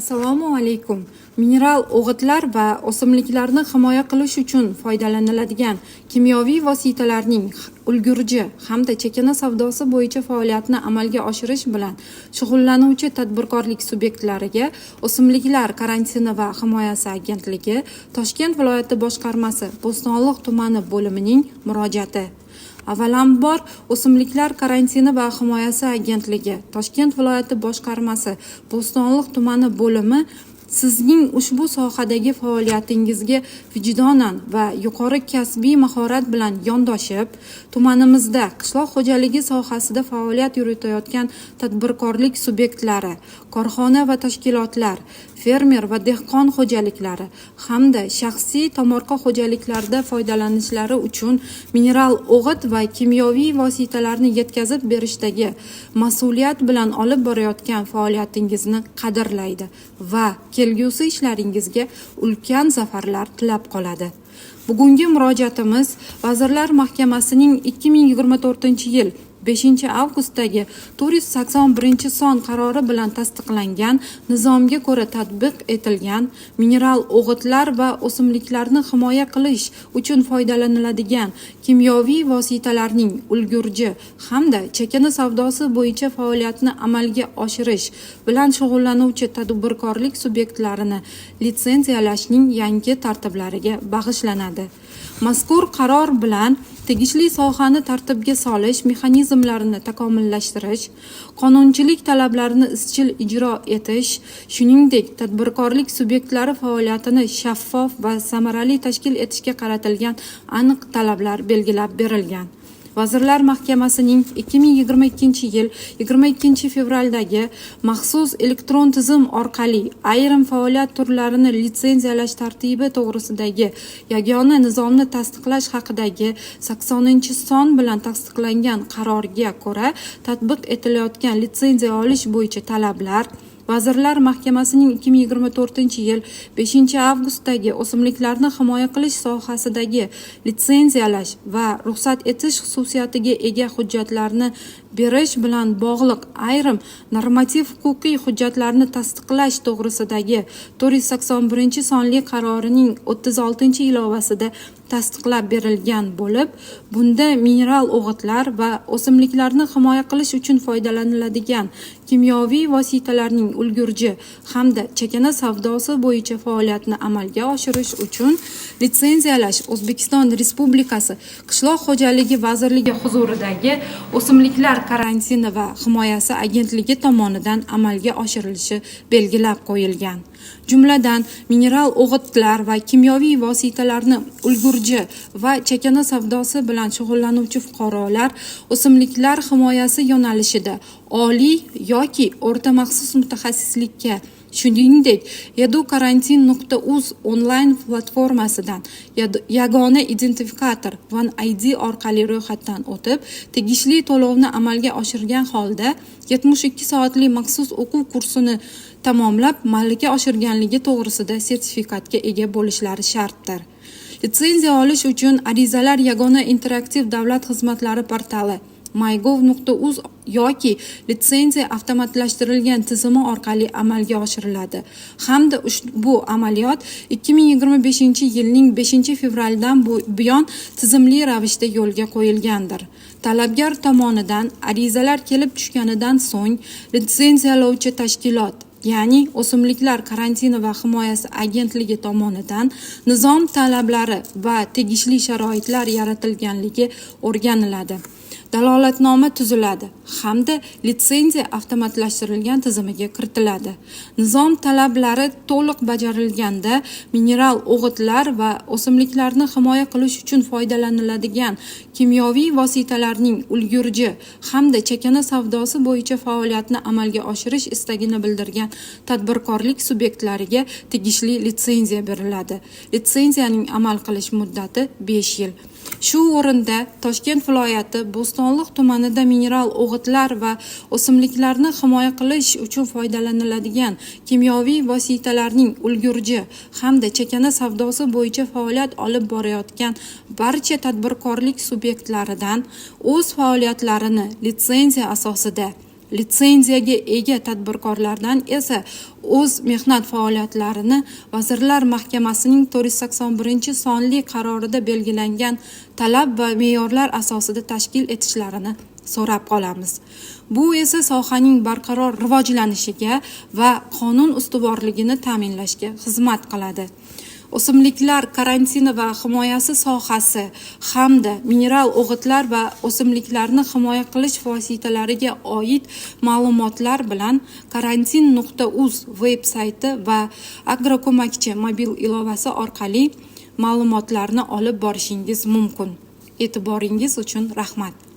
Assalomu alaykum. Mineral o'g'itlar va o'simliklarni himoya qilish uchun foydalaniladigan kimyoviy vositalarning ulgurji hamda chakana savdosi bo'yicha faoliyatni amalga oshirish bilan shug'ullanuvchi tadbirkorlik subyektlariga O'simliklar karantini va himoyasi agentligi Toshkent viloyati boshqarmasi Bo'stonliq tumani bo'limining murojaati. Avvalambor O'simliklar karantini va himoyasi agentligi Toshkent viloyati boshqarmasi Bo'stonliq tumani bo'limi sizning ushbu sohadagi faoliyatingizga vijdonan va yuqori kasbiy mahorat bilan yondoshib, tumanimizda qishloq xo'jaligi sohasida faoliyat yuritayotgan tadbirkorlik subyektlari, korxona va tashkilotlar, fermer va dehqon xo'jaliklari hamda shaxsiy tomorqa xo'jaliklarida foydalanishlari uchun mineral o'g'it va kimyoviy vositalarni yetkazib berishdagi mas'uliyat bilan olib borayotgan faoliyatingizni qadrlaydi va kelgusi ishlaringizga ulkan zafarlar tilab qoladi. Bugungi murojaatimiz Vazirlar Mahkamasining 2024-yil 5-avgustdagi 481-son qarori bilan tasdiqlangan nizomga ko'ra tatbiq etilgan mineral o'g'itlar va o'simliklarni himoya qilish uchun foydalaniladigan kimyoviy vositalarning ulgurji hamda chakana savdosi bo'yicha faoliyatni amalga oshirish bilan shug'ullanuvchi tadbirkorlik subyektlarini litsenziyalashning yangi tartiblariga bag'ishlanadi. Mazkur qaror bilan tegishli sohani tartibga solish mexanizmlarini takomillashtirish, qonunchilik talablarini izchil ijro etish, shuningdek tadbirkorlik subyektlari faoliyatini shaffof va samarali tashkil etishga qaratilgan aniq talablar belgilab berilgan. Vazirlar Mahkamasining 2022-yil 22-fevraldagi maxsus elektron tizim orqali ayrim faoliyat turlarini litsenziyalash tartibi to'g'risidagi yagona nizomni tasdiqlash haqidagi 80-son bilan tasdiqlangan qarorga ko'ra tatbiq etilayotgan litsenziya olish bo'yicha talablar Vazirlar Mahkamasining 2024-yil 5-avgustdagi o'simliklarni himoya qilish sohasidagi litsenziyalash va ruxsat etish xususiyatiga ega hujjatlarni berish bilan bog'liq ayrim normativ-huquqiy hujjatlarni tasdiqlash to'g'risidagi 481-sonli qarorining 36-ilovasida tasdiqlab berilgan bo'lib, bunda mineral o'g'itlar va o'simliklarni himoya qilish uchun foydalaniladigan kimyoviy vositalarning ulgurji hamda chakana savdosi bo'yicha faoliyatni amalga oshirish uchun litsenziyalash O'zbekiston Respublikasi Qishloq xo'jaligi vazirligi huzuridagi O'simliklar karantini va himoyasi agentligi tomonidan amalga oshirilishi belgilab qo'yilgan. Jumladan, mineral o'g'itlar va kimyoviy vositalarni ulgurji va chakana savdosi bilan shug'ullanuvchi fuqarolar o'simliklar himoyasi yo'nalishida oliy yoki o'rta maxsus mutaxassislikka, shuningdek, edukarantin.uz onlayn platformasidan yagona identifikator OneID orqali ro'yxatdan o'tib, tegishli to'lovni amalga oshirgan holda 72 soatli maxsus o'quv kursini tamomlab, malaka oshirganligi to'g'risida sertifikatga ega bo'lishlari shartdir. Litsenziya olish uchun arizalar yagona interaktiv davlat xizmatlari portali mygov.uz yoki litsenziya avtomatlashtirilgan tizimi orqali amalga oshiriladi hamda ushbu amaliyot 2025-yilning 5-fevraldan buyon tizimli ravishda yo'lga qo'yilgandir. Talabgor tomonidan arizalar kelib tushganidan so'ng litsenziyalovchi tashkilot, ya'ni O'simliklar karantini va himoyasi agentligi tomonidan nizom talablari va tegishli sharoitlar yaratilganligi o'rganiladi. Dalolatnoma tuziladi hamda litsenziya avtomatlashtirilgan tizimiga kiritiladi. Nizom talablari to'liq bajarilganda mineral o'g'itlar va o'simliklarni himoya qilish uchun foydalaniladigan kimyoviy vositalarning ulgurji hamda chakana savdosi bo'yicha faoliyatni amalga oshirish istagini bildirgan tadbirkorlik subyektlariga tegishli litsenziya beriladi. Litsenziyaning amal qilish muddati 5 yil. Shu o'rinda Toshkent viloyati Bo'stonliq tumanida mineral o'g'itlar va o'simliklarni himoya qilish uchun foydalaniladigan kimyoviy vositalarning ulgurji hamda chakana savdosi bo'yicha faoliyat olib borayotgan barcha tadbirkorlik subyektlaridan o'z faoliyatlarini litsenziya asosida litsenziyaga ega tadbirkorlardan esa o'z mehnat faoliyatlarini Vazirlar Mahkamasining 481 sonli qarorida belgilangan talab va me'yorlar asosida tashkil etishlarini so'rab qolamiz. Bu esa sohaning barqaror rivojlanishiga va qonun ustuvorligini ta'minlashga xizmat qiladi. O'simliklar karantini va himoyasi sohasi hamda mineral o'g'itlar va o'simliklarni himoya qilish vositalariga oid ma'lumotlar bilan karantin.uz veb-sayti va Agroko'makchi mobil ilovasi orqali ma'lumotlarni olib borishingiz mumkin. E'tiboringiz uchun rahmat.